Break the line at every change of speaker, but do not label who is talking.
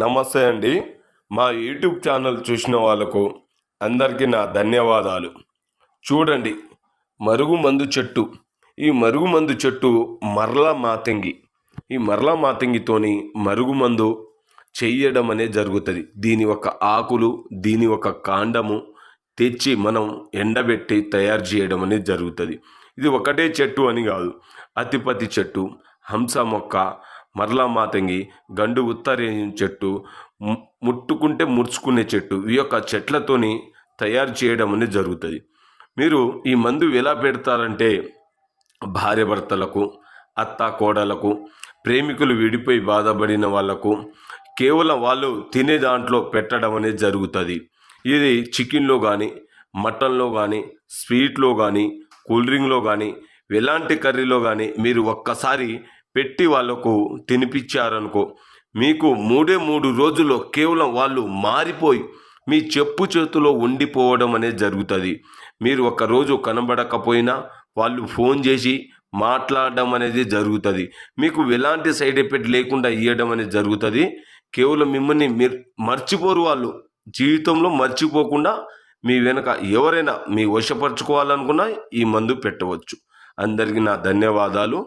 నమస్తే అండి. మా యూట్యూబ్ ఛానల్ చూసిన వాళ్ళకు అందరికీ నా ధన్యవాదాలు. చూడండి, మరుగుమందు చెట్టు. ఈ మరుగుమందు చెట్టు మరలా మాతంగి. ఈ మరలా మాతంగితోని మరుగుమందు చెయ్యడం అనేది జరుగుతుంది. దీని ఒక ఆకులు, దీని ఒక కాండము తెచ్చి మనం ఎండబెట్టి తయారు చేయడం అనేది జరుగుతుంది. ఇది ఒకటే చెట్టు అని కాదు, అతిపతి చెట్టు, హంస మొక్క, మరలా మాతంగి, గండు ఉత్తరేయం చెట్టు, ముట్టుకుంటే ముడుచుకునే చెట్టు, ఈ యొక్క చెట్లతోని తయారు చేయడం అనేది జరుగుతుంది. మీరు ఈ మందు ఎలా పెడతారంటే భార్యాభర్తలకు, అత్త కోడలకు, ప్రేమికులు విడిపోయి బాధపడిన వాళ్లకు కేవలం వాళ్ళు తినే దాంట్లో పెట్టడం అనేది జరుగుతుంది. ఇది చికెన్లో కానీ, మటన్లో కానీ, స్వీట్లో కానీ, కూల్ డ్రింక్లో కానీ, ఎలాంటి కర్రీలో కానీ మీరు ఒక్కసారి పెట్టి వాళ్ళకు తినిపించారనుకో, మీకు 3 రోజుల్లో కేవలం వాళ్ళు మారిపోయి మీ చెప్పు చేతిలో ఉండిపోవడం అనేది జరుగుతుంది. మీరు ఒక్కరోజు కనబడకపోయినా వాళ్ళు ఫోన్ చేసి మాట్లాడడం అనేది జరుగుతుంది. మీకు ఎలాంటి సైడ్ ఎఫెక్ట్ లేకుండా ఇవ్వడం అనేది జరుగుతుంది. కేవలం మిమ్మల్ని మీరు మర్చిపోరు. వాళ్ళు జీవితంలో మర్చిపోకుండా మీ వెనక ఎవరైనా మీ వశపరచుకోవాలనుకున్నా ఈ మందు పెట్టవచ్చు. అందరికీ నా ధన్యవాదాలు.